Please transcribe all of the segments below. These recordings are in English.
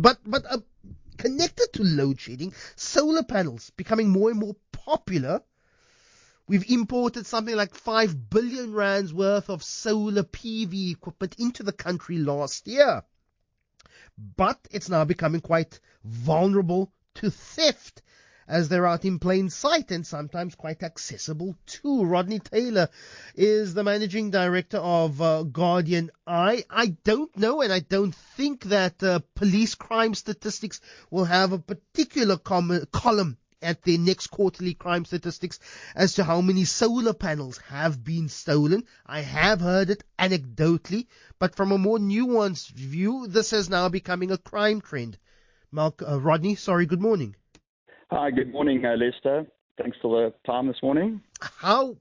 But connected to load shedding, solar panels becoming more and more popular. We've imported something like 5 billion rands worth of solar PV equipment into the country last year. But it's now becoming quite vulnerable to theft, as they're out in plain sight and sometimes quite accessible too. Rodney Taylor is the managing director of Guardian Eye. I don't know, and I don't think that police crime statistics will have a particular column at their next quarterly crime statistics as to how many solar panels have been stolen. I have heard it anecdotally, but from a more nuanced view, this is now becoming a crime trend. Rodney, good morning. Hi, good morning, Lester. Thanks for the time this morning. How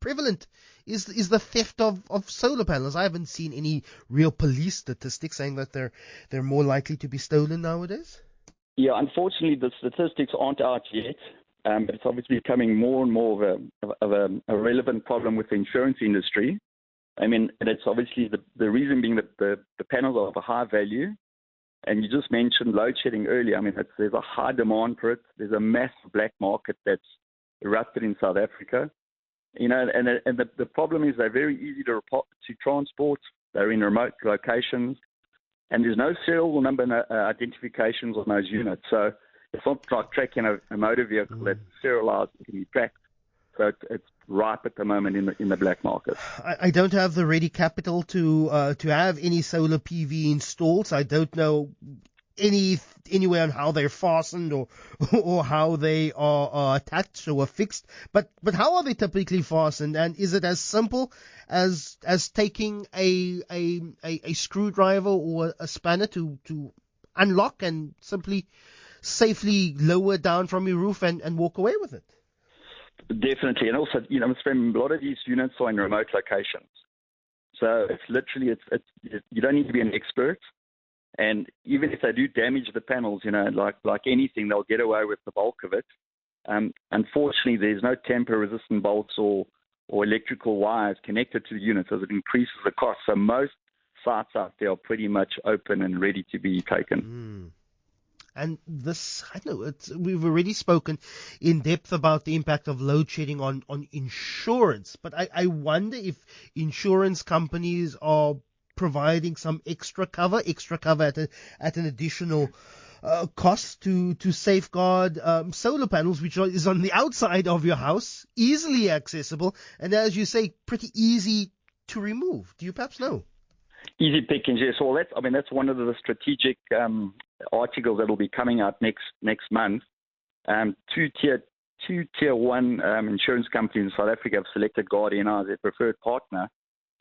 prevalent is the theft of solar panels? I haven't seen any real police statistics saying that they're more likely to be stolen nowadays. Yeah, unfortunately, the statistics aren't out yet, but it's obviously becoming more and more of a relevant problem with the insurance industry. I mean, and it's obviously the reason being that the panels are of a high value. And you just mentioned load shedding earlier. I mean, there's a high demand for it. There's a massive black market that's erupted in South Africa. You know, and the problem is they're very easy to transport. They're in remote locations, and there's no serial number identifications on those units. So it's not like tracking a motor vehicle that's serialized and can be tracked. So it's ripe at the moment in the black market. I don't have the ready capital to have any solar PV installed, so I don't know anywhere on how they're fastened or how they are attached or affixed. But how are they typically fastened? And is it as simple as taking a screwdriver or a spanner to unlock and simply safely lower it down from your roof and walk away with it? Definitely. And also, you know, a lot of these units are in remote locations. So it's literally, you don't need to be an expert. And even if they do damage the panels, you know, like anything, they'll get away with the bulk of it. Unfortunately, there's no tamper-resistant bolts or electrical wires connected to the units, as it increases the cost. So most sites out there are pretty much open and ready to be taken. And this, I don't know, we've already spoken in depth about the impact of load shedding on insurance, but I wonder if insurance companies are providing some extra cover at an additional cost to safeguard solar panels, which is on the outside of your house, easily accessible, and as you say, pretty easy to remove. Do you perhaps know? Easy pickings, yes. Well, that's one of the strategic articles that will be coming out next month. Two tier one insurance companies in South Africa have selected Guardian as their preferred partner,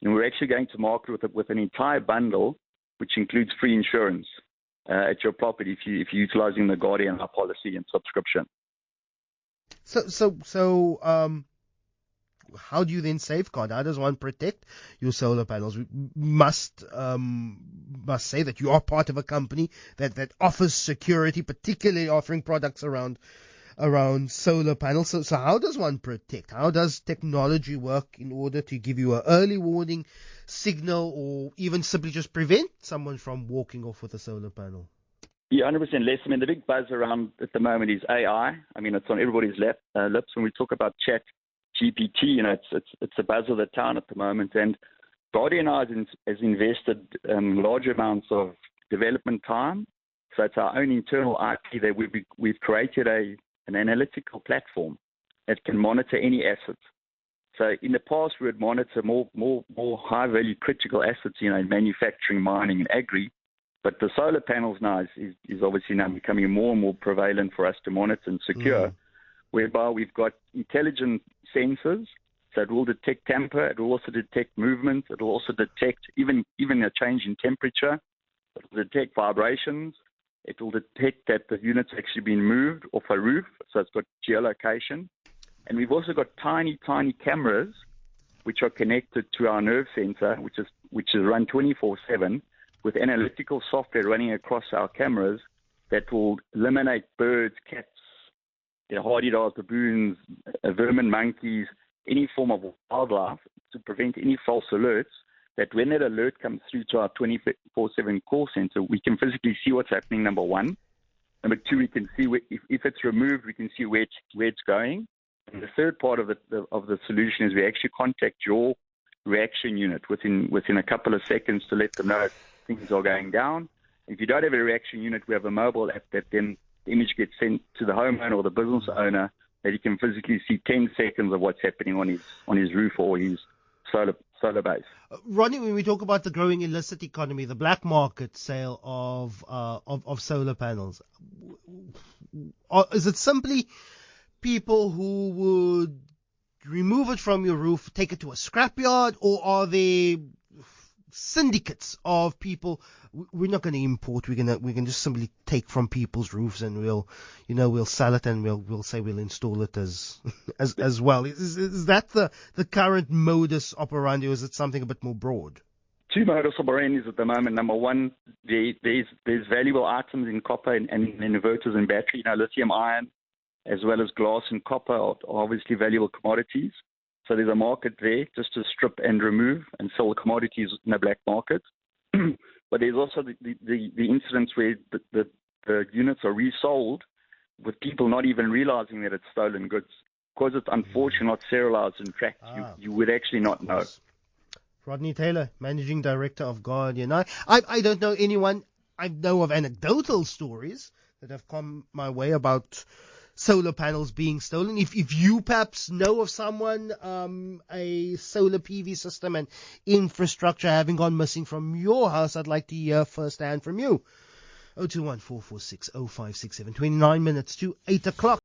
and we're actually going to market with an entire bundle, which includes free insurance at your property if you're utilizing the Guardian policy and subscription. So how do you then safeguard? How does one protect your solar panels? We must say that you are part of a company that offers security, particularly offering products around solar panels. So how does one protect? How does technology work in order to give you an early warning signal, or even simply just prevent someone from walking off with a solar panel? Yeah, 100% less. I mean, the big buzz around at the moment is AI. I mean, it's on everybody's lips when we talk about chat GPT. You know, it's the buzz of the town at the moment, and Guardian has invested large amounts of development time. So it's our own internal IP that we've created an analytical platform that can monitor any asset. So in the past, we would monitor more high value critical assets, you know, in manufacturing, mining, and agri. But the solar panels now is obviously now becoming more and more prevalent for us to monitor and secure. Whereby we've got intelligent sensors, so it will detect tamper, it will also detect movement, it will also detect even a change in temperature, it will detect vibrations, it will detect that the unit's actually been moved off a roof, so it's got geolocation. And we've also got tiny cameras which are connected to our nerve sensor, which is run 24/7 with analytical software running across our cameras that will eliminate birds, cats, hardy-dog baboons, vermin monkeys, any form of wildlife, to prevent any false alerts that when that alert comes through to our 24/7 call center, we can physically see what's happening, number one. Number two, we can see if it's removed, we can see where it's going. And the third part of the solution is we actually contact your reaction unit within a couple of seconds to let them know things are going down. If you don't have a reaction unit, we have a mobile app that then the image gets sent to the homeowner or the business owner that he can physically see 10 seconds of what's happening on his roof or his solar base. Rodney, when we talk about the growing illicit economy, the black market sale of solar panels, is it simply people who would remove it from your roof, take it to a scrapyard, or are there syndicates of people? We're not going to import. We can just simply take from people's roofs and we'll sell it and we'll say we'll install it as well. Is that the current modus operandi, or is it something a bit more broad? Two modus operandi at the moment. Number one, there's valuable items in copper and inverters and battery. Lithium ion, as well as glass and copper are obviously valuable commodities. So there's a market there just to strip and remove and sell commodities in the black market. But there's also the incidents where the units are resold with people not even realizing that it's stolen goods. Because it's unfortunately not serialized and tracked, you would actually not know. Rodney Taylor, Managing Director of Guardian. I don't know anyone. I know of anecdotal stories that have come my way about solar panels being stolen. If you perhaps know of someone, a solar PV system and infrastructure having gone missing from your house, I'd like to hear firsthand from you. 021 446 0567, 29 minutes to 8 o'clock.